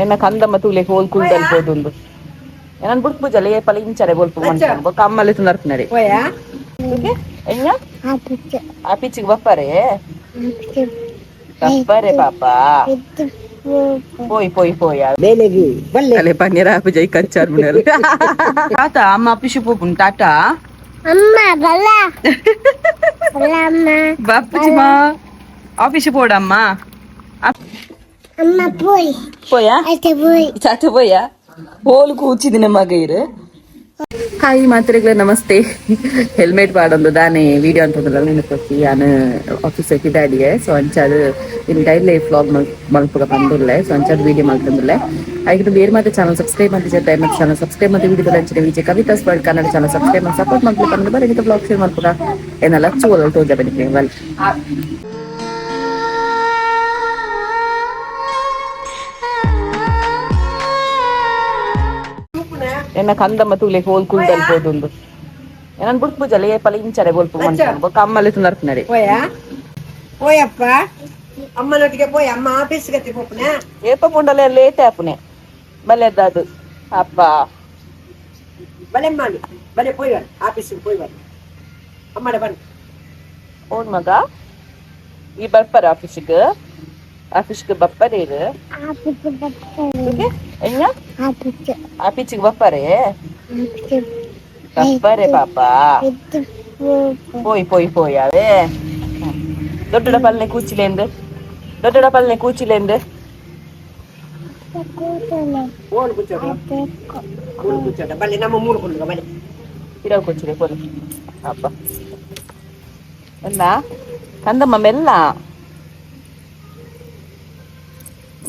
ಎನ್ನ ಕಂದಮ್ಮ ತೂಲೆ ಹೋಲ್ ಕುಲ್ದಲ್ ಬೋದುಂಡು ಏನನ್ ಬುಟ್ ಪೂಜಲೆ ಏಪಲ ಇಂಚರೆ ಬೋಲ್ಪು ಮನ್ಪುಂಡು ಬೊಕ ಅಮ್ಮಲೆ ತುನರ್ಪುನರಿ ಓಕೆ ಎನ್ನ ಆಪಿಚಿಗೆ ಬಪ್ಪರೆ ಬಪ್ಪರೆ ಪಾಪ పోయి పోయా బేలేగి బల్లే పన్నీరా పూజై కంచార్ మునల్ తాత అమ్మ ఆఫీస్ పోపున్ టాటా అమ్మ బల్ల బల్ల అమ్మ బాపుజిమా ఆఫీస్ పోడమ్మా అమ్మ పోయా అయితే పోయి తాత పోయా ಹೋಲ್ ಕೂಚಿದಿನ ಮಗೈರು ಹಾಯ್ ಮಾತ್ರೆಗಳ ನಮಸ್ತೆ ಹೆಲ್ಮೆಟ್ ಪಾಡೊಂದು ದಾನೆ ವಿಡಿಯೋ ಅಂತಂದ್ರಲ್ಲ ನೆನಪಿ ನಾನು ಆಫೀಸ್ ಕಿದಾಡಿಗೆ ಸೊ ಅಂಚಾದ ಇನ್ ಡೈಲಿ ವ್ಲಾಗ್ ಮಲ್ಪುಗ ಬಂದಿಲ್ಲ ಸೊ ಅಂಚಾದ ವಿಡಿಯೋ ಮಲ್ತಂದಿಲ್ಲ ಹಾಗೆ ಬೇರೆ ಮತ್ತೆ ಚಾನಲ್ ಸಬ್ಸ್ಕ್ರೈಬ್ ಮಾಡಿದ್ರೆ ಟೈಮ್ ಚಾನಲ್ ಸಬ್ಸ್ಕ್ರೈಬ್ ಮಾಡಿ ವಿಡಿಯೋ ಅಂಚಿನ Vijaya Kavitha's world Kannada channel subscribe ಮಾಡಿ ಸಪೋರ್ಟ್ ಮಾಡ್ಲಿಕ್ಕೆ ಬಂದು ಬರೀ ಬ್ಲಾಗ್ ಶೇರ್ ಮಾಡ್ಪುಗ ಏನೆಲ್ಲ ಚೂಲ ತೋಜ ಬನ್ನಿ ವೆಲ್ ಎನ್ನ ಕಂದಮ್ಮ ತೂಲೆ ಹೋಲ್ ಕುಲ್ದಲ್ ಬೋದುಂಡು ಏನನ್ ಬುಟ್ ಪೂಜಲೆ ಏಪಲ ಇಂಚರೆ ಬೋಲ್ಪು ಮನ್ಪುಂಡು ಬೊಕ ಅಮ್ಮಲೆ ತುನರ್ಪುನರಿ పోయప్ప అమ్మనొట్టిಗೆ పోయి అమ్మ ఆఫీస్ గతి పోపునే ఏప పుండలే లేట్ ఆపునే బలేదాదు అప్ప బలెమ్మాని బలే పోయి ఆఫీస్ పోయి అమ్మడ బన్ ಓನ್ ಮಗ ಈ ಬರ್ಪರ ಆಫೀಸ್ಗೆ ಬಪ್ಪರೇರು ಎನ್ನ ಆಫೀಸಿಗೆ ಬಪ್ಪರೆ ಬಪ್ಪರೆ ಪಾಪ పోయి అవే దొడ్డ పల్లె కూచిలేందు ఓన్ కూర్చోట బల్లె నమ్మ మూడు కొడుగా బల్లె ఇరవ కూర్చులే పోలు అప్ప ఎన్నా కందమ్మ మెల్ల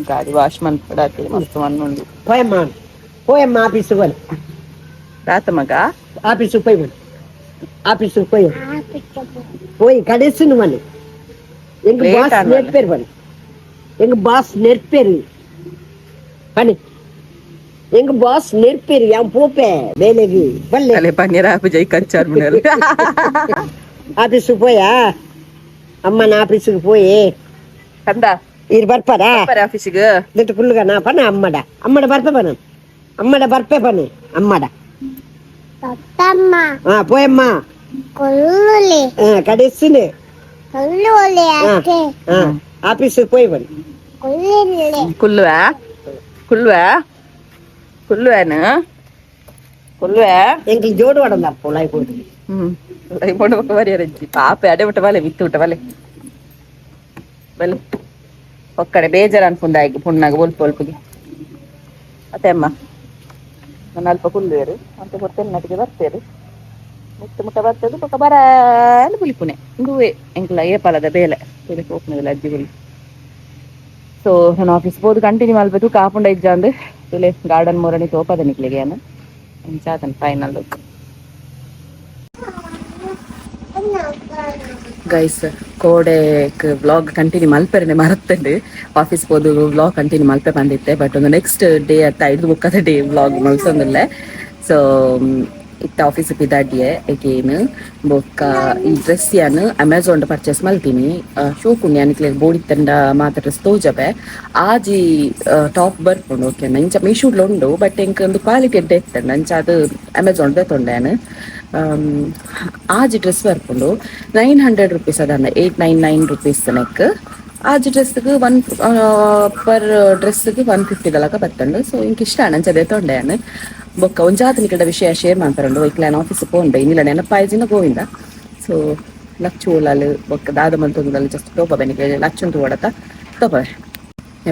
ಗಾಡಿ ವಾಶ್ ಮಾಡ್ಕೊಡತ್ತೆ ಮಸ್ತ್ ಮಣ್ಣುಂಡು పోయమ్మ ఆఫీస్ పోయి రాత మగ ఆఫీస్ పోయి పోయి కడేసి నువ్వు எங்க பாஸ் நெற்பேரு பண்ணி எங்க பாஸ் நெற்பேரு என் போப்பே வேலைக்கு பல்லே பன்னீரா பூஜை கச்சார் முன்னல் ஆபீஸுக்கு போயா அம்மா நான் ஆபீஸுக்கு போய் கந்தா இது ಬರ್ಪರಾ ಆಫೀಸಿಗೆ ದಿಟ್ಟು ಕುಲ್ಲುಗ ನಾ ಪನ ಅಮ್ಮಡ ಬರ್ಪೆ ಪನ ಅಮ್ಮಡ పోయమ్మా కడేసినే ఆఫీసుకి పోయి ಕುಲ್ವೆ ಎಂಕ್ ಜೋಡು ವಡಂದ ಪೊಲೈ ಕೊಡು ಲೈ ಪೊಂಡು ಬಕ್ಕ ವರಿ ರಜ್ಜಿ ಪಾಪ ಅಡೆ ಬಿಟ್ಟ ಬಲೆ ವಿತ್ತು ಬಿಟ್ಟ ಬಲೆ ಬಲೆ ಒಕ್ಕಡೆ ಬೇಜಾರು ಅನ್ಕೊಂಡಾಗಿ ಪುಣ್ಣಾಗ ಒಲ್ಪುಗೆ ಅತ್ತೆ ಅಮ್ಮ ನಾನು ಅಲ್ಪ ಕುಲ್ವೇರು ಅಂತ ಕೊಡ್ತೇನೆ ನಟಿಗೆ ಬರ್ತೇರು ಮುಟ್ಟ ಬರ್ತದೆ ಪಕ್ಕ ಬರ ಅಂತ ಪುಲಿಪುಣೆ ಹಿಂಗುವೆ ಎಂಕ್ಲ ಏಪಾಲದ ಬೇಲೆ ಹೋಗ್ನದಿಲ್ಲ ಅಜ್ಜಿ ಹುಲಿ ಸೊ ನಾನು ಆಫೀಸ್ ಬೋದು ಕಂಟಿನ್ಯೂ ಮಾಡ್ಬೇಕು ಕಾಪುಂಡ ಇಜ್ಜ ಅಂದು ತುಲೆ ಗಾರ್ಡನ್ ಮೂರನಿ ತೋಪದ ನಿಕ್ಲಿಗೆ ಏನು ಇಂಚಾತನ್ ಫೈನಲ್ ಲುಕ್ ಗೈಸ್ ಕೋಡೆಕ್ ವ್ಲಾಗ್ ಕಂಟಿನ್ಯೂ ಮಲ್ಪೆರನೆ ಮರತ್ತಂಡು ಆಫೀಸ್ ಹೋದು ವ್ಲಾಗ್ ಕಂಟಿನ್ಯೂ ಮಲ್ಪೆ ಬಂದಿತ್ತೆ ಬಟ್ ಒಂದು ನೆಕ್ಸ್ಟ್ ಡೇ ಅತ್ತ ಹಿಡಿದು ಬುಕ್ಕದ ಡೇ ವ್ಲಾಗ್ ಮಲ್ಸೊಂದಿಲ್ಲ ಸೊ ಇತ್ತ ಆಫೀಸಿಗೆ ಇದಾಡಿಯೆ ಎಗೇನ್ ಬೊಕ್ಕ ಈ ಡ್ರೆಸ್ ಯಾನು ಅಮೆಝಾನ್ ಪರ್ಚೇಸ್ ಮಲ್ತೀನಿ ಶೋಕುಂಡು ಯಾನಿಕ್ಲೆ ಬೋಡಿತ್ತಂಡ ಮಾತ ಡ್ರೆಸ್ ತೋಜಬೆ ಆಜಿ ಟಾಪ್ ಬರ್ಪುಂಡು ಓಕೆನಾ ಇಂಚ ಮೀಶೂಡ್ಲ ಉಂಡು ಬಟ್ ಎಂಕ್ ಒಂದು ಕ್ವಾಲಿಟಿ ಎಡ್ಡೆ ಇತ್ತಂಡ ಅಂಚ ಅದು ಅಮೆಝಾನ್ ತೊಂಡೆ ನಾನು ಆಜಿ ಡ್ರೆಸ್ ಬರ್ಪುಂಡು 900 rupees ಅದಂಡ 899 rupees ತನಕ ಆಜಿ ಡ್ರೆಸ್ಗೆ ಪರ್ ಡ್ರೆಸ್ಗೆ 150 ದಲಕ ಬತ್ತಂಡು ಸೊ ಇಂಕ ಇಷ್ಟ ಅಂಚದೆ ತೊಂಡೆ ನಾನು ಬೊಕ್ಕ ಒಂಜಾತನಿ ಕಡೆ ವಿಷಯ ಶೇರ್ ಮಾಡ್ತಾರಂಡು ಒಯ್ಕ್ಲಾನ್ ಆಫೀಸ್ ಪೋಂಡೆ ಇನ್ನಿಲ್ಲ ನೆನಪಾಯ್ಜಿನ ಗೋವಿಂದ ಸೊ ಲಚ್ಚೋಲಲು ಬೊಕ್ಕ ದಾದ ಮಂತೊಂದಲ್ಲ ಜಸ್ಟ್ ತೋಪ ಬೆನಿಗೆ ಲಚ್ಚುಂಟು ಓಡತ ತೋಪ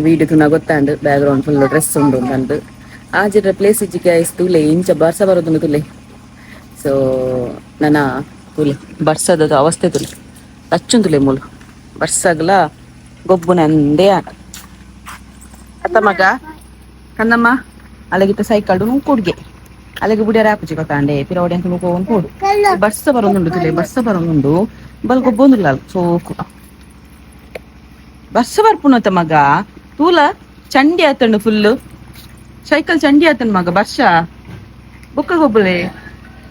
ವೀಡಿಯೋ ತುನ ಗೊತ್ತಾಂಡು ಬ್ಯಾಕ್ ಗ್ರೌಂಡ್ ಫುಲ್ ಡ್ರೆಸ್ ಉಂಡು ಅಂದು ಆಜಿರ ಪ್ಲೇಸ್ ಇಜ್ಜಿಗೆ ತುಲೆ ಇಂಚ ಬರ್ಸ ಬರೋದು ತುಲೆ ಸೊ ನನ್ನ ತುಲೆ ಬರ್ಸದ ಅವಸ್ಥೆ ತುಲೆ ಲಚ್ಚುನ್ ತುಲೆ ಮೂಲು ಬರ್ಸಾಗಲ ಗೊಬ್ಬುನ ಅಂದೇ ಆಟ ಅತ್ತ ಮಗ ಕಂದಮ್ಮ అలాగితే సైకిల్ నువ్వు కొడిగే అలాగే బుడి రాపుచి కొత్తాండే పిరవడి అంత నువ్వు పోను పోడు బస్స బరందుండు ತುಲೆ ಬಸ್ಸ ಬರಂದುಂಡು ಬಲ್ ಗೊಬ್ಬೊಂದಿಲ್ಲ ಸೋಕು ಬಸ್ಸ ಬರ್ಪುನತ ಮಗ ತೂಲ ಚಂಡಿ ಆತಂಡು ಫುಲ್ ಸೈಕಲ್ ಚಂಡಿ ಆತನ್ ಮಗ ಬರ್ಷ ಬುಕ್ಕ ಗೊಬ್ಬಲೆ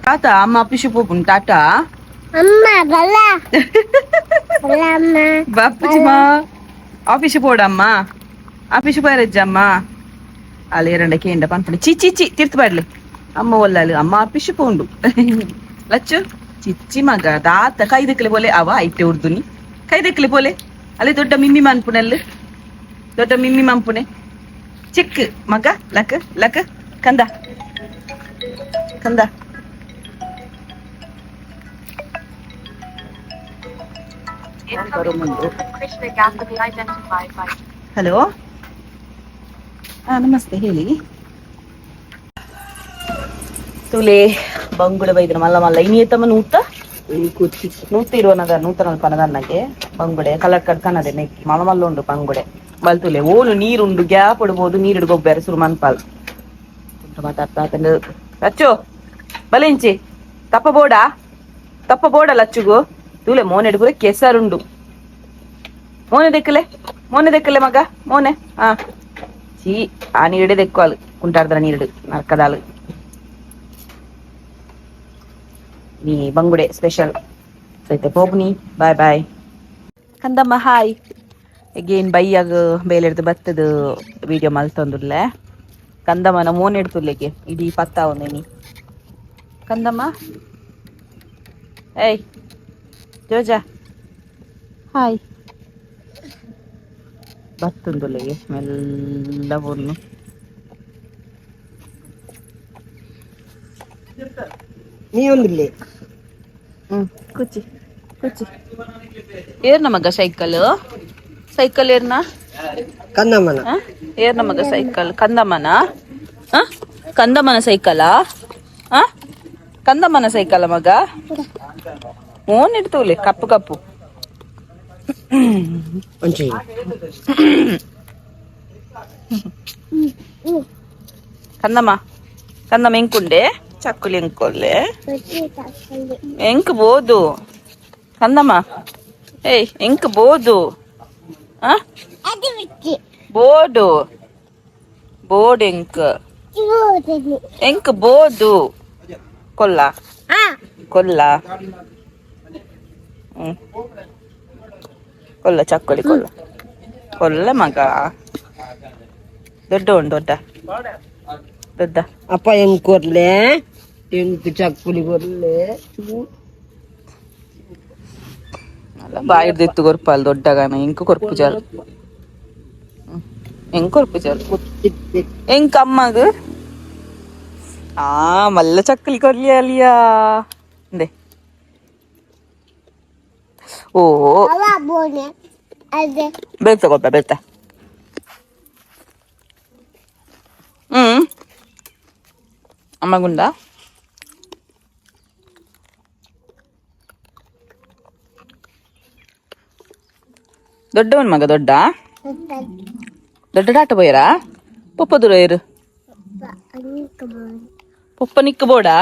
ತಾತ ಅಮ್ಮ ಆಫೀಸ್ ಹೋಗ್ಬುನ್ ಟಾಟಾ ಅಮ್ಮ ಬಲ್ಲ ಬಲ್ಲ ಅಮ್ಮ ಬಾಪುಜಿಮಾ ಆಫೀಸ್ போடம்மா ఆఫీస్ పోయారజ్జమ్మ వాళ్ళు ఏరండకి ఎండ పంపండి చిచ్చి తీర్చిపడలే అమ్మ వాళ్ళు అమ్మ ఆఫీస్ పోండు లచ్చు ಚಿಚ್ಚಿ ಮಗ ದಾತ ಕೈ ದಕ್ಕಲೆ ಬೋಲೆ ಅವ ಐತೆ ಉರ್ದುನಿ ಕೈ ದಕ್ಕಲೆ ಬೋಲೆ ಅಲ್ಲಿ ದೊಡ್ಡ ಮಿಮ್ಮಿ ಮನ್ಪುನಲ್ಲಿ ದೊಡ್ಡ ಮಿಮ್ಮಿ ಮಂಪುನೆ ಚಿಕ್ಕ ಮಗ ಲಕ್ ಲಕ್ ಕಂದ ಕಂದ ಹಲೋ ನಮಸ್ತೆ ಹೇಳಿ ತುಲೆ ಬಂಗುಡೆ ಬೈದ್ರ ಮಲ್ಲ ಮಲ್ಲ ಇನಿಯತ್ತಮ್ಮ ನೂತ ನೂತ ಇರುವನದ ನೂತನ ಪನದನ್ನಗೆ ಬಂಗುಡೆ ಕಲರ್ ಕಡ್ಕನದೆ ನೆಕ್ಕಿ ಮಲ್ಲ ಮಲ್ಲ ಉಂಡು ಬಂಗುಡೆ ಬಲ್ತುಲೆ ಓಲು ನೀರುಂಡು ಗ್ಯಾಪ್ ಇಡ್ಬೋದು ನೀರು ಗೊಬ್ಬರ ಸುರು ಮನ್ಪಾಲ್ ಮಾತಾಡ್ತಾ ಲಚ್ಚು ಬಲೆಂಚಿ ತಪ್ಪ ಬೋಡ ಲಚ್ಚುಗು ತೂಲೆ ಮೋನೆ ಹಿಡ್ಗುರೆ ಕೆಸರುಂಡು ಮೋನೆ ದೆಕ್ಕಲೆ ಮಗ ಮೋನೆ ಹಾ ಚೀ ಆ ನೀರಡೆ ದೆಕ್ಕು ಕುಂಟಾಡ್ದ್ರ ನೀರು ನರ್ಕದಾಲು ನೀ ಬಂಗುಡೆ ಸ್ಪೆಷಲ್ ಸೈತೆ ಪೋಪ್ನಿ ಬಾಯ್ ಕಂದಮ್ಮ ಹಾಯ್ ಎಗೇನ್ ಬೈಯಾಗ ಬೇಲೆಡ್ದು ಬತ್ತದ ವಿಡಿಯೋ ಮಲ್ತೊಂದುಲ್ಲೆ ಕಂದಮ್ಮನ ಮೋನ್ ಇಡ್ತುಲ್ಲೆಗೆ ಇಡೀ ಪತ್ತಾವನೇನಿ ಕಂದಮ್ಮ ಏಯ್ ಜೋಜಾ ಹಾಯ್ ಬತ್ತುಂದುಲ್ಲೆಗೆ ಮೆಲ್ಲ ಬೊನ್ನು ನೀ ಒಂದಿಲ್ಲಿ ಕೂಚಿ ಏರ್ನ ಮಗ ಸೈಕಲ್ ಏರ್ನ ಕಂದಮ್ಮನ ಏರ್ನ ಮಗ ಸೈಕಲ್ ಕಂದಮ್ಮನ ಸೈಕಲಾ ಕಂದಮ್ಮನ ಸೈಕಲ ಮಗ ಮೋನ್ ಇಡ್ತೂಲೆ ಕಪ್ಪು ಕಂದಮ್ಮ ಎಂಕುಂಡೆ ಚಕ್ಕುಲಿ ಎಂಕೊಲ್ಲೆ ಎಂಕ್ ಬೋದು ಕಂದಮ್ಮ ಏಯ್ ಎಂಕ್ ಬೋದು ಬೋರ್ಡ್ ಎಂಕ್ ಬೋದು ಕೊಲ್ಲ ಕೊಲ್ಲ ಚಕ್ಕುಲಿ ಕೊಲ್ಲ ಮಗ ದೊಡ್ಡ ಅಪ್ಪ ಹೆಂಗ್ ಕೊರ್ಲೆ ಹೆಂಗ್ ಚಕ್ಕುಲಿ ಕೊರ್ಲೆ ಬಾಯಿಡ್ದಿತ್ತು ಕೊರ್ಪಲ್ ದೊಡ್ಡಗಾನ ಎಂಕ್ ಕೊರ್ಪು ಜಾಲು ಎಂಕ್ ಅಮ್ಮಗ ಮಲ್ಲ ಚಕ್ಕಲಿ ಕೊರ್ಲಿ ಅಲಿಯಾ ಅಂದೆ ಓ ಬೇಳ್ತ ಕೊಪ್ಪ ಬೇಳ್ತ ಅಮ್ಮಗುಂಡ ದೊಡ್ಡವನ್ ಮಗ ದೊಡ್ಡ ದಾಟ పోయారా ಪಪ್ಪ ದೂರ ಇರು ಪಪ್ಪ ನಿಕ್ಕ ಬೋಡಾ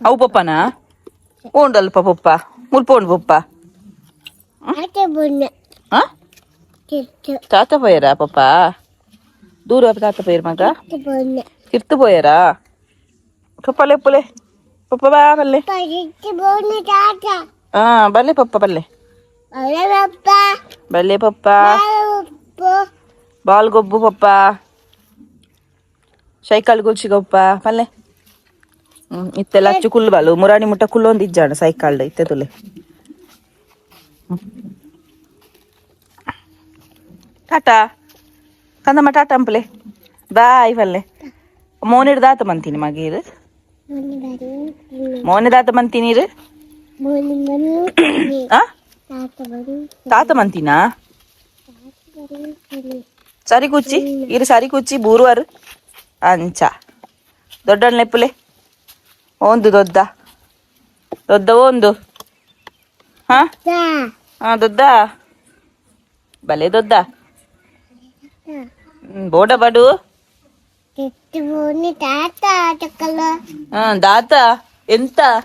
ಅವು ಪಪ್ಪನಾ ಓಂಡಲ್ಪ ಪಪ್ಪ ಮುಲ್ಪೋಂಡು ಪಪ್ಪ తాత పోయారా పప్ప దూరం తాత పోయారు మగ తిర్తు పోయారా పప్ప లేపులే పప్ప బల్లే బల్లే పప్ప బల్లే పప్ప బాల్ గొబ్బు పప్ప ಸೈಕಲ್ ಗುಚ್ಚಿ ಗೊಪ್ಪ ಪಲ್ಲೆ ಇತ್ತೆಲ್ಲ ಹಚ್ಚು ಕುಲ್ಲು ಬಾಲು ಮುರಾಣಿ ಮುಟ್ಟ ಕುಲ್ಲು ಒಂದು ಇಜ್ಜಾಣ ಸೈಕಲ್ ಇತ್ತೆ ತುಲೆ ಟಾಟಾ ಕಂದಮ್ಮ ಟಾಟಾ ಅಂಪಲೆ ಬಾಯ್ ಪಲ್ಲೆ ಮೋನಿಡ್ ದಾತ ಮಂತೀನಿ ಮಗೀರು ಮೋನಿ ದಾತ ಮಂತೀನಿರು తాత మంతినా సరి కూర్చి ఇరు సరి కూర్చి బూరువారు అంచా దొడ్డ నెప్పులే ఓందు దొద్ద ఓందు దొద్ద భలే దొద్ద బోడ బడు దాత ఎంత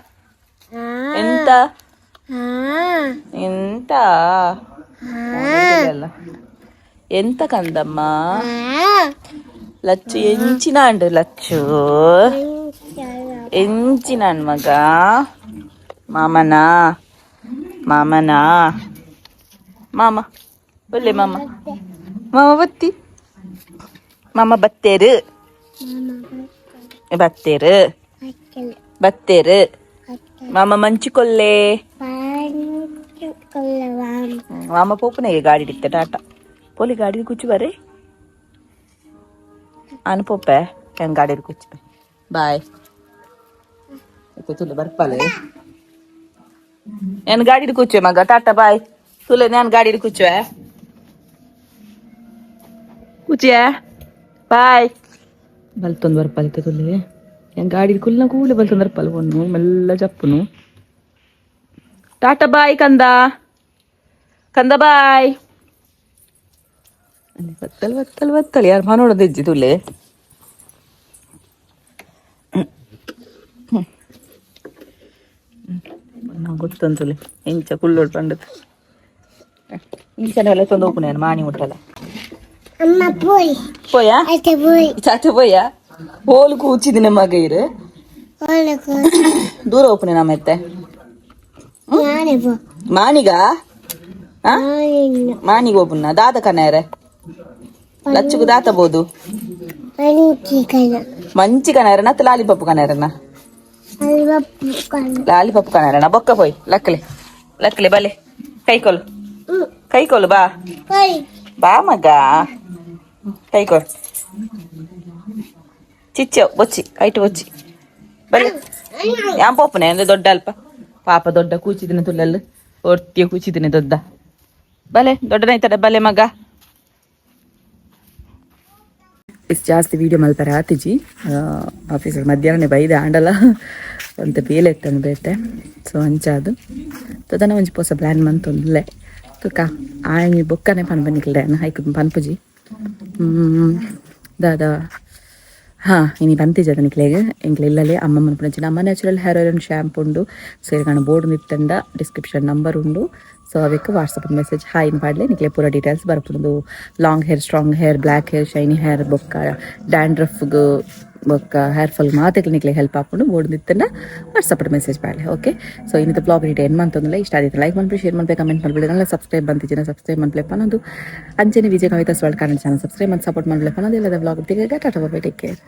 ఎంత ఎంత ఎంత కందమ్మా లచ్చు ఎంచినాండు లచ్చు ఎంచినాను మగ మామనా మామ ಒಳ್ಳೆ ಮಾಮ ಮಾಮ ಬತ್ತಿ ಮಾಮ ಬತ್ತೇರು ಬತ್ತೇರು ಬತ್ತೇರು ಮಾಮ ಮಂಚಿಕೊಲ್ಲೆ ಮಾಮ ಪೋಪನೆಗೆ ಗಾಡಿ ಇಡಿತ್ತೆ ಟಾಟಾ ಪೋಲಿ ಗಾಡಿ ಕೂಚು ಬರ್ರಿ ಆನ ಪೋಪೆ ಹೆಂಗ್ ಗಾಡಿ ಕೂಚು ಬಾಯ್ ತುಲೆ ಬರ್ಪಲೆ ಏನ್ ಗಾಡಿ ಕೂಚುವೆ ಮಗ ಟಾಟಾ ಬಾಯ್ ತುಲೆ ನಾನು ಗಾಡಿ ಕೂಚುವೆ ಕೂಚಿಯ ಬಾಯ್ ಬಲ್ತೊಂದು ಬರ್ಪಲ್ತೆ ತುಲೆ ಹೆಂಗ್ ಗಾಡಿ ಕುಲ್ನ ಕೂಲೆ ಬಲ್ತೊಂದು ಬರ್ಪಲ್ ಒನ್ನು ಮೆಲ್ಲ ಜಪ್ಪುನು ಟಾಟಾ ಬಾಯ್ ಕಂದ ಕಂದ ಬಾಯ್ ಬತ್ತಲ್ ಯಾರು ಮನೋಡದ ಇಜ್ಜಿ ತುಲೆ ಗೊತ್ತಂತುಲೆ ಇಂಚ ಕುಲ್ಲೋಡ್ ಪಂಡದು ಇಂಚನೆಲ್ಲ ತೊಂದು ಹೋಗ್ನೆ ಮಾನಿ ಮುಟ್ಟಲ್ಲ పోయా చాచ పోయా హోలు కూర్చింది మగయిరు దూర ఓపెన్ నమ్మెత్తే మానిగా మానిగా ఓపెన్ దాత కన్నారే లచ్చుకు దాత పోదు మంచి కనారనా లాలిపప్పు కనారనా లాలిపప్పు కనారనా బొక్క పోయి లక్కలే బలే కైకోలు బా మగ కైకో చిచ్చావు వచ్చి కైట్ వచ్చి బలే ಯಾಂ ಪೋಪನೆ ಅಂದ್ರೆ ದೊಡ್ಡ ಅಲ್ಪ ಪಾಪ ದೊಡ್ಡ ಕೂಚಿದಿನ ತುಲ್ಲಲ್ಲಿ ಒರ್ತಿಯ ಕೂಚಿದಿನ ದೊಡ್ಡ ಬಲೆ ದೊಡ್ಡನೈತಡೆ ಬಲೆ ಮಗ ಇಷ್ಟು ಜಾಸ್ತಿ ವೀಡಿಯೋ ಮಲ್ಪರ ಆತಿಜಿ ಆಫೀಸಲ್ಲಿ ಮಧ್ಯಾಹ್ನ ಬೈದೆ ಆಂಡಲ ಅಂತ ಬೇಲೆ ಇಟ್ಟನು ಬೇಟೆ ಸೊ ಅಂಚಾದು ತದನ ಒಂಜಿ ಪೊಸ ಪ್ಲ್ಯಾನ್ ಮಂತೊಂದುಲ್ಲೆ ತುಕ ಆಯ್ ಬೊಕ್ಕನೆ ಪನ್ಪನಿಕ್ಲೆ ಹೈಕು ಪನ್ಪುಜಿ ದಾದಾ ಹಾಂ ಇನಿ ಬಂತಿಜದ ನಿಕ್ಲೆಗೆ ಎಂಕ್ಲೆ ಇಲ್ಲಲೇ ಅಮ್ಮ ಮನ್ಪುನಂಚಿನ ಅಮ್ಮ natural hair oil and shampoo ಉಂಡು ಸೊ ಇಲ್ಲಿ ಬೋರ್ಡ್ ನಿತ್ತಂಡ ಡಿಸ್ಕ್ರಿಪ್ಷನ್ ನಂಬರ್ ಉಂಡು ಸೊ ಅವಕ್ಕೆ ವಾಟ್ಸಪ್ ಮೆಸೇಜ್ ಹಾಯ್ ಪಾಡ್ಲೆ ನಿಕ್ಲೆ ಪೂರ ಡೀಟೇಲ್ಸ್ ಬರ್ಪುಂಡು long hair strong hair black hair shiny hair ಬೊಕ್ಕ ಡ್ಯಾಂಡ್ರಫ್ಗೆ ಬೊಕ್ಕ ಹೇರ್ ಫಾಲ್ ಮಾತೆಗೆ ನಿಕ್ಲೆ ಹೆಲ್ಪ್ ಹಾಕೊಂಡು ಬೋರ್ಡ್ ನಿತ್ತಂಡ ವಾಟ್ಸಪ್ ಮೆಸೇಜ್ ಪಾಡ್ಲೆ ಓಕೆ ಸೊ ಇನ್ನಿದ್ದು ಬ್ಲಾಗ್ ರೀಟ್ ಏನು ಮಂತಂದಿಲ್ಲ ಇಷ್ಟ ಆದಿತ್ತು ಲೈಕ್ ಮಾಡ್ಬಿಟ್ಟು ಶೇರ್ ಮಾಡ್ಬೇಕು ಕಮೆಂಟ್ ಮಾಡ್ಬಿಡಿ ಎಲ್ಲ ಸಬ್ಸ್ಕ್ರೈಬ್ ಬಂತಿದ್ದೀನ ಸಬ್ಸ್ಕ್ರೈಬ್ ಮಾಡ್ಬೇಕು ಅನ್ನೋದು ಅಂಚೆನೆ Vijaya Kavitha's world Kannada channel subscribe ಮಾಡಿ ಸಪೋರ್ಟ್ ಮಾಡ್ಬೇಕು ಅನ್ನೋದು ಇಲ್ಲದ ಬ್ಲಾಗ್ ತೆಗೆಗೆ ಟಾಟಾ ಬಾಯ್ ಟೇಕ್ ಕೇರ್